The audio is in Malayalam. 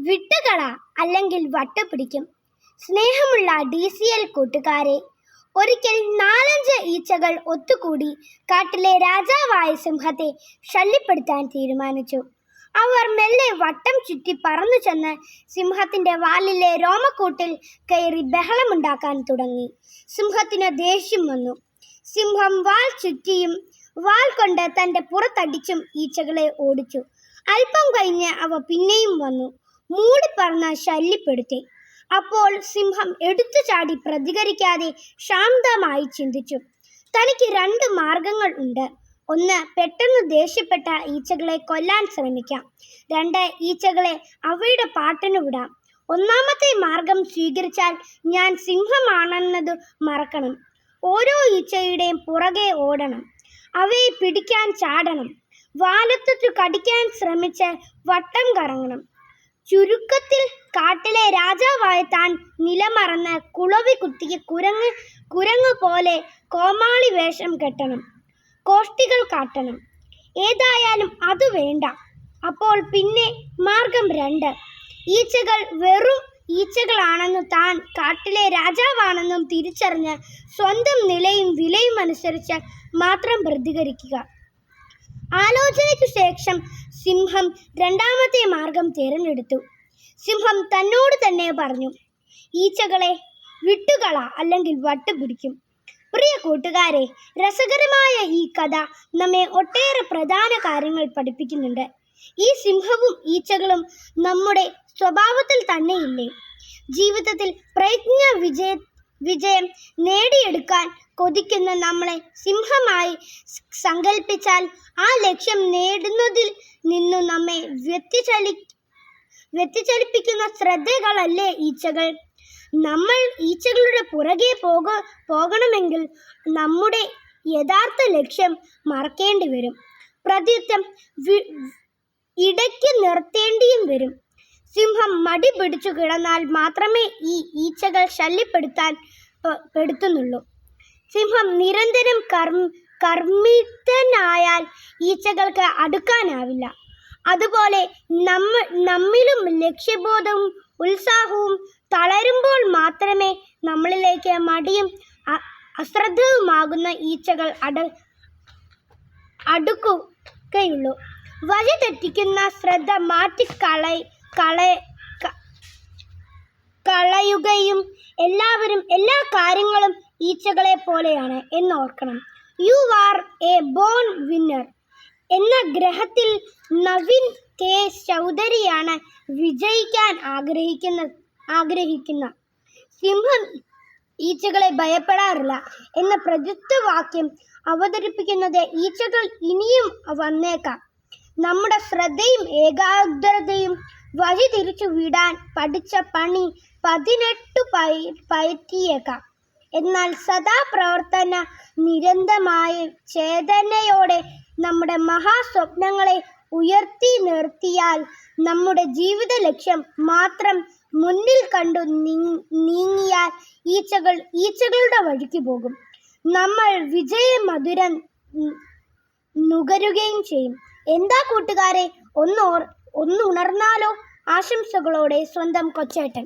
വിട്ടുകള അല്ലെങ്കിൽ വട്ടുപിടിക്കും. സ്നേഹമുള്ള DCL കൂട്ടുകാരെ, ഒരിക്കൽ 4-5 ഈച്ചകൾ ഒത്തുകൂടി കാട്ടിലെ രാജാവായ സിംഹത്തെ ശല്യപ്പെടുത്താൻ തീരുമാനിച്ചു. അവർ മെല്ലെ വട്ടം ചുറ്റി പറന്നു ചെന്ന് സിംഹത്തിന്റെ വാലിലെ രോമക്കൂട്ടിൽ കയറി ബഹളമുണ്ടാക്കാൻ തുടങ്ങി. സിംഹത്തിന് ദേഷ്യം വന്നു. സിംഹം വാൽ ചുറ്റിയും വാൽ കൊണ്ട് തന്റെ പുറത്തടിച്ചും ഈച്ചകളെ ഓടിച്ചു. അല്പം കഴിഞ്ഞ് അവ പിന്നെയും വന്നു മൂടിപ്പറന്ന് ശല്യപ്പെടുത്തി. അപ്പോൾ സിംഹം എടുത്തു ചാടി പ്രതികരിക്കാതെ ശാന്തമായി ചിന്തിച്ചു. തനിക്ക് 2 മാർഗങ്ങൾ ഉണ്ട്. 1, പെട്ടെന്ന് ദേഷ്യപ്പെട്ട ഈച്ചകളെ കൊല്ലാൻ ശ്രമിക്കാം. 2, ഈച്ചകളെ അവയുടെ പാട്ടിന് വിടാം. 1ാമത്തെ മാർഗം സ്വീകരിച്ചാൽ ഞാൻ സിംഹമാണെന്നത് മറക്കണം. ഓരോ ഈച്ചയുടെയും പുറകെ ഓടണം. അവയെ പിടിക്കാൻ ചാടണം. വാലത്തു കടിക്കാൻ ശ്രമിച്ച് വട്ടം കറങ്ങണം. ചുരുക്കത്തിൽ കാട്ടിലെ രാജാവായ താൻ നിലമറന്ന് കുളവി കുത്തിയ കുരങ്ങ് പോലെ കോമാളി വേഷം കെട്ടണം. കോഷ്ടികൾ കാട്ടണം. ഏതായാലും അത് വേണ്ട. അപ്പോൾ പിന്നെ മാർഗം 2, ഈച്ചകൾ വെറും ഈച്ചകളാണെന്നും താൻ കാട്ടിലെ രാജാവാണെന്നും തിരിച്ചറിഞ്ഞ് സ്വന്തം നിലയും വിലയും അനുസരിച്ച് മാത്രം പ്രതികരിക്കുക. ആലോചനയ്ക്കു ശേഷം സിംഹം 2ാമത്തെ മാർഗം തിരഞ്ഞെടുത്തു. സിംഹം തന്നോട് തന്നെ പറഞ്ഞു, ഈച്ചകളെ വിട്ടുകള അല്ലെങ്കിൽ വട്ടുപിടിക്കും. പ്രിയ കൂട്ടുകാരെ, രസകരമായ ഈ കഥ നമ്മെ ഒട്ടേറെ പ്രധാന കാര്യങ്ങൾ പഠിപ്പിക്കുന്നുണ്ട്. ഈ സിംഹവും ഈച്ചകളും നമ്മുടെ സ്വഭാവത്തിൽ തന്നെയില്ലേ? ജീവിതത്തിൽ വിജയം നേടിയെടുക്കാൻ കൊതിക്കുന്ന നമ്മളെ സിംഹമായി സങ്കല്പിച്ചാൽ ആ ലക്ഷ്യം നേടുന്നതിൽ നിന്നു നമ്മെ വ്യതിചലിപ്പിക്കുന്ന ശ്രദ്ധകളല്ലേ ഈച്ചകൾ? നമ്മൾ ഈച്ചകളുടെ പുറകെ പോകണമെങ്കിൽ നമ്മുടെ യഥാർത്ഥ ലക്ഷ്യം മറക്കേണ്ടി വരും. പ്രത്യുത്തരം ഇടയ്ക്ക് നിർത്തേണ്ടിയും വരും. സിംഹം മടി പിടിച്ചു കിടന്നാൽ മാത്രമേ ഈ ഈച്ചകൾ ശല്യപ്പെടുത്തുന്നുള്ളൂ. സിംഹം നിരന്തരം കർമ്മിതനായാൽ ഈച്ചകൾക്ക് അടുക്കാനാവില്ല. അതുപോലെ നമ്മിലും ലക്ഷ്യബോധവും ഉത്സാഹവും തളരുമ്പോൾ മാത്രമേ നമ്മളിലേക്ക് മടിയും അശ്രദ്ധവുമാകുന്ന ഈച്ചകൾ അടുക്കുകയുള്ളൂ. വഴി തെറ്റിക്കുന്ന ശ്രദ്ധ കളയുകയും എല്ലാവരും എല്ലാ കാര്യങ്ങളും ഈച്ചകളെ പോലെയാണ് എന്നോർക്കണം. You are a born winner എന്ന ഗ്രഹത്തിൽ നവീൻ കെ ചൗധരിയാണ് വിജയിക്കാൻ ആഗ്രഹിക്കുന്ന. സിംഹം ഈച്ചകളെ ഭയപ്പെടാറില്ല എന്ന പ്രചുദ്ധവാക്യം അവതരിപ്പിക്കുന്നത് ഈച്ചകൾ ഇനിയും വന്നേക്കാം. നമ്മുടെ ശ്രദ്ധയും ഏകാഗ്രതയും വഴി തിരിച്ചു വിടാൻ പഠിച്ച പണി 18 പയറ്റിയേക്കാം. എന്നാൽ സദാ പ്രവർത്തന നിരന്തമായ ചേതനയോടെ നമ്മുടെ മഹാസ്വപ്നങ്ങളെ ഉയർത്തി നിർത്തിയാൽ നമ്മുടെ ജീവിത ലക്ഷ്യം മാത്രം മുന്നിൽ കണ്ടു നീങ്ങിയാൽ ഈച്ചകളുടെ വഴിക്ക് പോകും. നമ്മൾ വിജയമധുരം നുകരുകയും ചെയ്യും. എന്താ കൂട്ടുകാരെ, ഒന്ന് ഉണർന്നാലോ? ആശംസകളോടെ സ്വന്തം കൊച്ചേട്ടൻ.